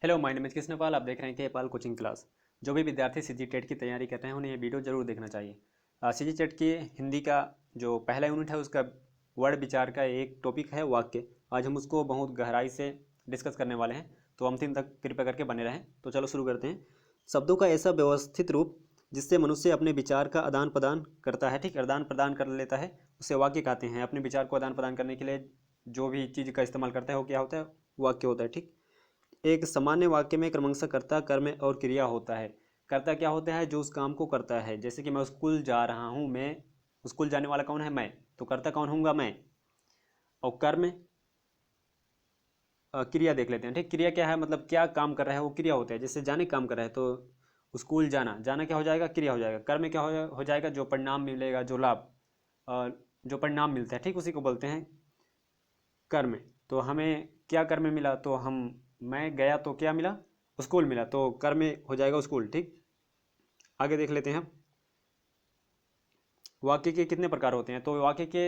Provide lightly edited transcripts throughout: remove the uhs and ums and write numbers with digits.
Hello, my name is Krishnapal. आप देख रहे हैं नेपाल कोचिंग क्लास। जो भी विद्यार्थी सीजी टेट की तैयारी कर रहे हैं उन्हें ये वीडियो जरूर देखना चाहिए। सीजी टेट की हिंदी का जो पहला यूनिट है उसका वर्ड विचार का एक टॉपिक है वाक्य। आज हम उसको बहुत गहराई से डिस्कस करने वाले हैं, तो अंतिम तक कृपया करके बने रहें। तो चलो शुरू करते हैं। शब्दों का ऐसा व्यवस्थित रूप जिससे मनुष्य अपने विचार का आदान प्रदान करता है, ठीक, आदान प्रदान कर लेता है, उसे वाक्य कहते हैं। अपने विचार को आदान प्रदान करने के लिए जो भी चीज़ का इस्तेमाल करता है वो क्या होता है? वाक्य होता है, ठीक। एक सामान्य वाक्य में क्रमशः कर्ता, कर्म और क्रिया होता है। कर्ता क्या होता है? जो उस काम को करता है। जैसे कि मैं स्कूल जा रहा हूँ, मैं स्कूल जाने वाला कौन है? मैं। तो कर्ता कौन होऊंगा? मैं। और कर्म क्रिया देख लेते हैं, ठीक। क्रिया क्या है? मतलब क्या काम कर रहा है वो क्रिया होता है। जैसे जाने काम कर रहा है तो स्कूल जाना, जाना क्या हो जाएगा? क्रिया हो जाएगा। कर्म क्या हो जाएगा? जो परिणाम मिलेगा, जो लाभ, जो परिणाम मिलता है, ठीक, उसी को बोलते हैं कर्म। तो हमें क्या कर्म मिला? तो मैं गया तो क्या मिला? स्कूल मिला, तो कर्म हो जाएगा स्कूल, ठीक। आगे देख लेते हैं हम। वाक्य के कितने प्रकार होते हैं? तो वाक्य के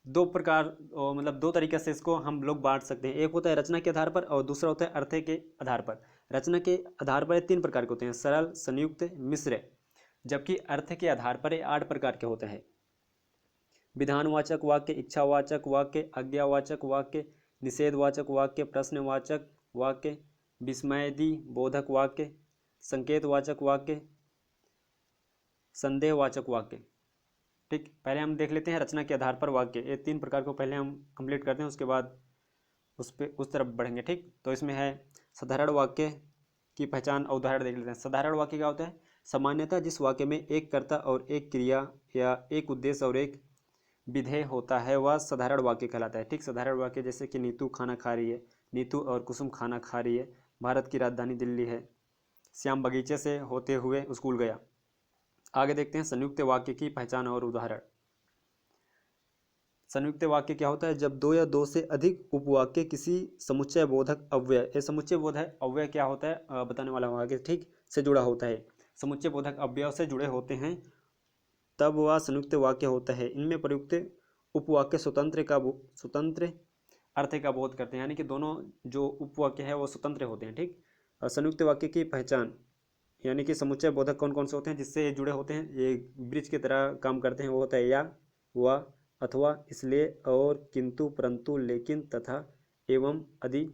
दो प्रकार, मतलब दो तरीके से इसको हम लोग बांट सकते हैं। एक होता है रचना के आधार पर और दूसरा होता है अर्थ के आधार पर। रचना के आधार पर तीन प्रकार के होते हैं: सरल, संयुक्त, मिश्र। जबकि अर्थ के आधार पर ये 8 प्रकार के होते हैं: विधानवाचक वाक्य, इच्छावाचक वाक्य, आज्ञावाचक वाक्य, निषेधवाचक वाक्य, प्रश्नवाचक वाक्य, विस्मयदी बोधक वाक्य, संकेतवाचक वाक्य, संदेहवाचक वाक्य, ठीक। पहले हम देख लेते हैं रचना के आधार पर वाक्य। ये 3 प्रकार को पहले हम कंप्लीट करते हैं, उसके बाद उस तरफ बढ़ेंगे, ठीक। तो इसमें है साधारण वाक्य की पहचान और उदाहरण देख लेते हैं। साधारण वाक्य क्या होता है? सामान्यतः जिस वाक्य में एक कर्ता और एक क्रिया या एक उद्देश्य और एक विधेय होता है वह साधारण वाक्य कहलाता है, ठीक। साधारण वाक्य जैसे कि नीतू खाना खा रही है, नीतू और कुसुम खाना खा रही है, भारत की राजधानी दिल्ली है, श्याम बगीचे से होते हुए स्कूल गया। आगे देखते हैं संयुक्त वाक्य की पहचान और उदाहरण। संयुक्त वाक्य क्या होता है? जब दो या दो से अधिक उपवाक्य किसी समुच्चय बोधक अव्यय, ये समुच्चय बोधक अव्यय क्या होता है बताने वाला हूँ आगे, ठीक, से जुड़ा होता है। समुच्चय बोधक अव्यय से जुड़े होते हैं तब वह संयुक्त वाक्य होता है। इनमें प्रयुक्त उपवाक्य स्वतंत्र अर्थ का बोध करते हैं, यानी कि दोनों जो उपवाक्य है वो स्वतंत्र होते हैं, ठीक। और संयुक्त वाक्य की पहचान, यानी कि समुच्चय बोधक कौन कौन से होते हैं जिससे ये जुड़े होते हैं, ये ब्रिज की तरह काम करते हैं। वो होता है या, व, अथवा, इसलिए, और, किंतु, परंतु, लेकिन, तथा, एवं आदि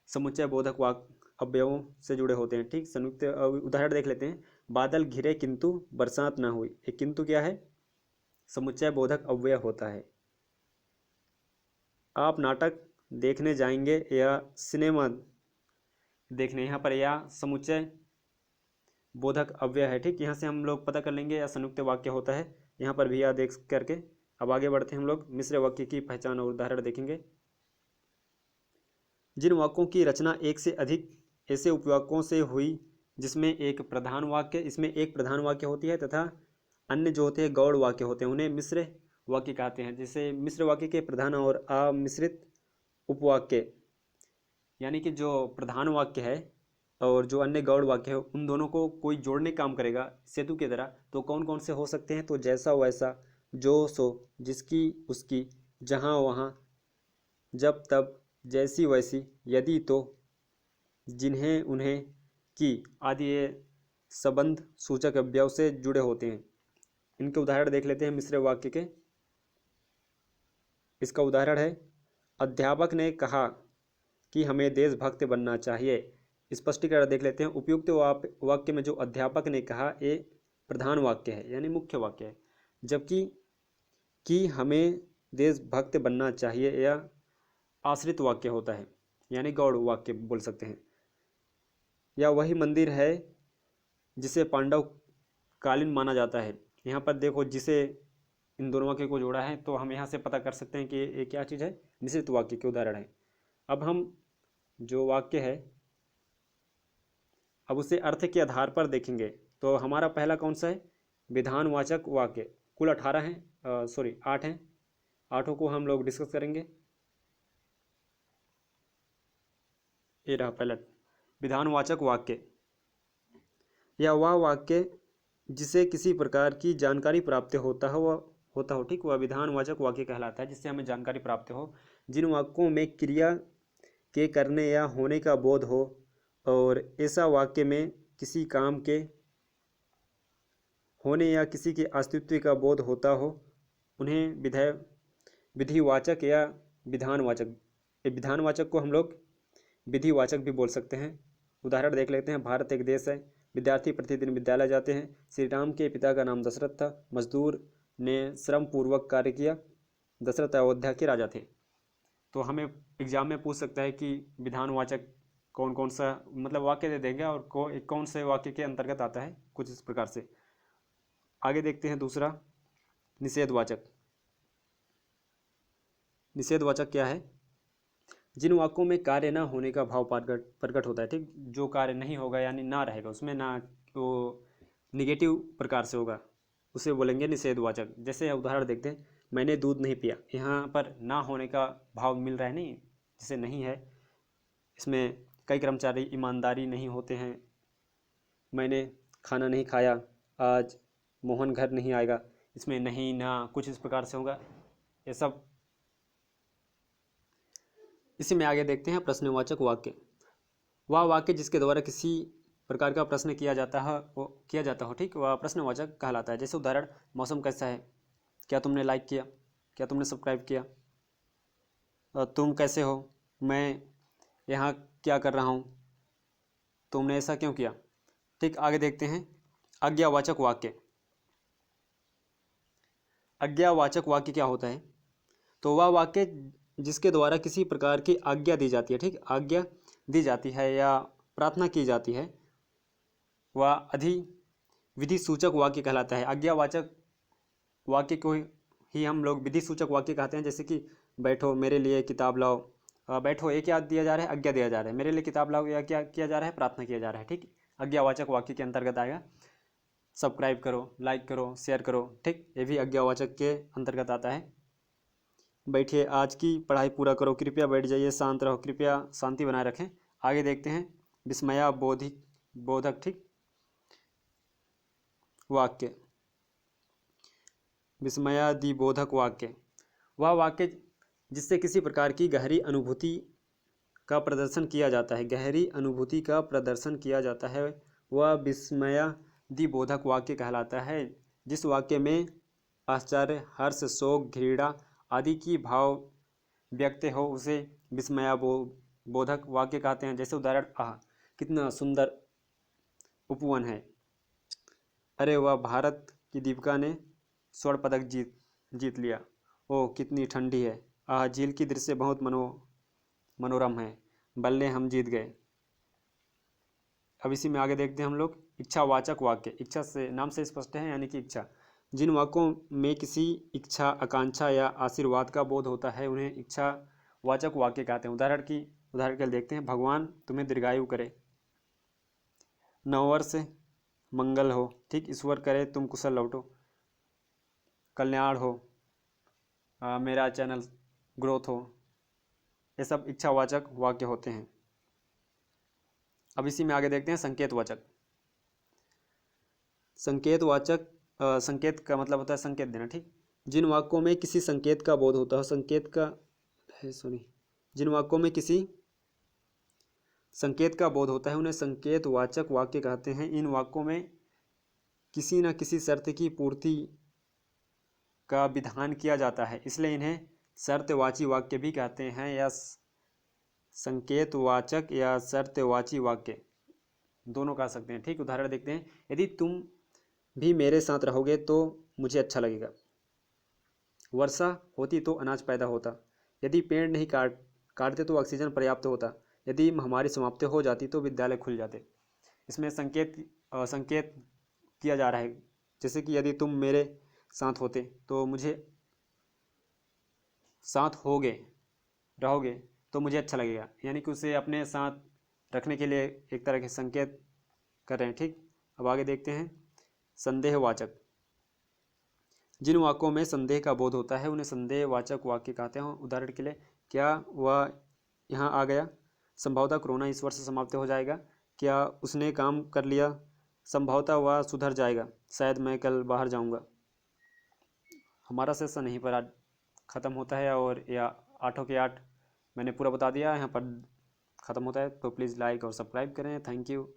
समुच्चय बोधक वाक्य अवयवों से जुड़े होते हैं, ठीक। संयुक्त उदाहरण देख लेते हैं। बादल घिरे किंतु बरसात ना हुई। ये किंतु क्या है? समुच्चय बोधक अव्यय होता है। आप नाटक देखने जाएंगे या सिनेमा देखने, यहाँ पर या समुच्चय बोधक अव्यय है, ठीक। यहाँ से हम लोग पता कर लेंगे या संयुक्त वाक्य होता है। यहाँ पर भी या देख करके अब आगे बढ़ते हैं हम लोग। मिश्र वाक्य की पहचान और उदाहरण देखेंगे। जिन वाक्यों की रचना एक से अधिक ऐसे उपवाक्यों से हुई जिसमें एक प्रधान वाक्य, इसमें एक प्रधान वाक्य होती है तथा अन्य जो होते हैं गौड़ वाक्य होते हैं, उन्हें मिश्र वाक्य कहते हैं। जैसे मिश्र वाक्य के प्रधान और अमिश्रित उपवाक्य, यानी कि जो प्रधान वाक्य है और जो अन्य गौड़ वाक्य है उन दोनों को कोई जोड़ने काम करेगा सेतु की तरह। तो कौन कौन से हो सकते हैं? तो जैसा वैसा, जो सो, जिसकी उसकी, जहाँ वहाँ, जब तब, जैसी वैसी, यदि तो, जिन्हें उन्हें, की आदि ये संबंध सूचक अव्यय से जुड़े होते हैं। इनके उदाहरण देख लेते हैं मिश्र वाक्य के। इसका उदाहरण है, अध्यापक ने कहा कि हमें देशभक्त बनना चाहिए। स्पष्टीकरण देख लेते हैं। उपयुक्त वाक्य में जो अध्यापक ने कहा ये प्रधान वाक्य है, यानी मुख्य वाक्य है, जबकि कि हमें देशभक्त बनना चाहिए यह आश्रित वाक्य होता है, यानी गौड़ वाक्य बोल सकते हैं। या वही मंदिर है जिसे पांडव कालीन माना जाता है। यहाँ पर देखो जिसे इन दोनों वाक्य को जोड़ा है तो हम यहाँ से पता कर सकते हैं कि ये क्या चीज़ है, मिश्रित वाक्य के उदाहरण है। अब हम जो वाक्य है अब उसे अर्थ के आधार पर देखेंगे। तो हमारा पहला कौन सा है? विधानवाचक वाक्य। कुल 18 हैं, सॉरी 8 हैं। 8 को हम लोग डिस्कस करेंगे। ये रहा पहला विधानवाचक वाक्य। या वह वाक्य जिसे किसी प्रकार की जानकारी प्राप्त होता हो, ठीक, वह विधानवाचक वाक्य कहलाता है, जिससे हमें जानकारी प्राप्त हो। जिन वाक्यों में क्रिया के करने या होने का बोध हो और ऐसा वाक्य में किसी काम के होने या किसी के अस्तित्व का बोध होता हो, उन्हें विधिवाचक या विधानवाचक, विधानवाचक को हम लोग विधिवाचक भी बोल सकते हैं। उदाहरण देख लेते हैं। भारत एक देश है, विद्यार्थी प्रतिदिन विद्यालय जाते हैं, श्री राम के पिता का नाम दशरथ था, मजदूर ने श्रम पूर्वक कार्य किया, दशरथ अयोध्या के राजा थे। तो हमें एग्जाम में पूछ सकता है कि विधानवाचक कौन कौन सा, मतलब वाक्य दे देंगे और कौन से वाक्य के अंतर्गत आता है, कुछ इस प्रकार से। आगे देखते हैं दूसरा, निषेधवाचक। निषेधवाचक क्या है? जिन वाक्यों में कार्य ना होने का भाव प्रकट होता है, ठीक, जो कार्य नहीं होगा यानी ना रहेगा, उसमें ना वो निगेटिव प्रकार से होगा, उसे बोलेंगे निषेधवाचक। जैसे उदाहरण देखते हैं, मैंने दूध नहीं पिया। यहाँ पर ना होने का भाव मिल रहा है, नहीं, जैसे नहीं है, इसमें कई कर्मचारी ईमानदारी नहीं होते हैं। मैंने खाना नहीं खाया, आज मोहन घर नहीं आएगा, इसमें नहीं ना कुछ इस प्रकार से होगा, ये सब। इसी में आगे देखते हैं प्रश्नवाचक वाक्य। वह वाक्य जिसके द्वारा किसी प्रकार का प्रश्न किया जाता है, वो किया जाता हो, ठीक, वह प्रश्नवाचक कहलाता है। जैसे उदाहरण, मौसम कैसा है, क्या तुमने लाइक किया, क्या तुमने सब्सक्राइब किया, तुम कैसे हो, मैं यहाँ क्या कर रहा हूँ, तुमने ऐसा क्यों किया, ठीक। आगे देखते हैं आज्ञावाचक वाक्य। आज्ञावाचक वाक्य क्या होता है? तो वह वाक्य जिसके द्वारा किसी प्रकार की आज्ञा दी जाती है, ठीक, आज्ञा दी जाती है या प्रार्थना की जाती है, वह विधि सूचक वाक्य कहलाता है। आज्ञावाचक वाक्य को ही हम लोग विधि सूचक वाक्य कहते हैं। जैसे कि बैठो, मेरे लिए किताब लाओ। बैठो, ये क्या दिया जा रहा है? आज्ञा दिया जा रहा है। मेरे लिए किताब लाओ, या क्या किया जा रहा है? प्रार्थना किया जा रहा है, ठीक। आज्ञावाचक वाक्य के अंतर्गत आएगा। सब्सक्राइब करो, लाइक करो, शेयर करो, ठीक, ये भी आज्ञावाचक के अंतर्गत आता है। बैठिए, आज की पढ़ाई पूरा करो, कृपया बैठ जाइए, शांत रहो, कृपया शांति बनाए रखें। आगे देखते हैं विस्मया बोधक, ठीक, वाक्य। विस्मयादिबोधक वाक्य, वह वाक्य जिससे किसी प्रकार की गहरी अनुभूति का प्रदर्शन किया जाता है, गहरी अनुभूति का प्रदर्शन किया जाता है, वह विस्मयादिबोधक वाक्य कहलाता है। जिस वाक्य में आश्चर्य, हर्ष, शोक, घृणा आदि की भाव व्यक्त हो, उसे विस्मयाबोधक वाक्य कहते हैं। जैसे उदाहरण, आह कितना सुंदर उपवन है, अरे वह भारत की दीपिका ने स्वर्ण पदक जीत लिया, ओह कितनी ठंडी है, आह झील की दृश्य बहुत मनोरम है, बल्ले हम जीत गए। अब इसी में आगे देखते हैं हम लोग इच्छावाचक वाक्य। इच्छा से नाम से स्पष्ट है, यानी कि इच्छा। जिन वाक्यों में किसी इच्छा, आकांक्षा या आशीर्वाद का बोध होता है, उन्हें इच्छावाचक वाक्य कहते हैं। उदाहरण के लिए देखते हैं, भगवान तुम्हें दीर्घायु करे, नववर्ष मंगल हो, ठीक, ईश्वर करे तुम कुशल लौटो, कल्याण हो, मेरा चैनल ग्रोथ हो, ये सब इच्छावाचक वाक्य होते हैं। अब इसी में आगे देखते हैं संकेतवाचक। संकेतवाचक, संकेत का मतलब होता है संकेत देना, ठीक। जिन वाक्यों में किसी संकेत का बोध होता है, जिन वाक्यों में किसी संकेत का बोध होता है, उन्हें संकेतवाचक वाक्य कहते हैं। इन वाक्यों में किसी न किसी शर्त की पूर्ति का विधान किया जाता है, इसलिए इन्हें शर्तवाची वाक्य भी कहते हैं, या संकेतवाचक या शर्तवाची वाक्य दोनों कह सकते हैं, ठीक। उदाहरण देखते हैं, यदि तुम भी मेरे साथ रहोगे तो मुझे अच्छा लगेगा, वर्षा होती तो अनाज पैदा होता, यदि पेड़ नहीं काटते तो ऑक्सीजन पर्याप्त होता, यदि महामारी समाप्त हो जाती तो विद्यालय खुल जाते। इसमें संकेत किया जा रहा है, जैसे कि यदि तुम मेरे साथ होते तो मुझे साथ रहोगे तो मुझे अच्छा लगेगा, यानी कि उसे अपने साथ रखने के लिए एक तरह के संकेत कर रहे हैं, ठीक। अब आगे देखते हैं संदेहवाचक। जिन वाक्यों में संदेह का बोध होता है, उन्हें संदेहवाचक वाक्य कहते हैं। उदाहरण के लिए, क्या वह यहाँ आ गया, संभवतः कोरोना इस वर्ष समाप्त हो जाएगा, क्या उसने काम कर लिया, संभवतः वह सुधर जाएगा, शायद मैं कल बाहर जाऊँगा। हमारा सेशन यहीं पर आज ख़त्म होता है, और या 8 के 8 मैंने पूरा बता दिया। यहाँ पर ख़त्म होता है। तो प्लीज़ लाइक और सब्सक्राइब करें। Thank you.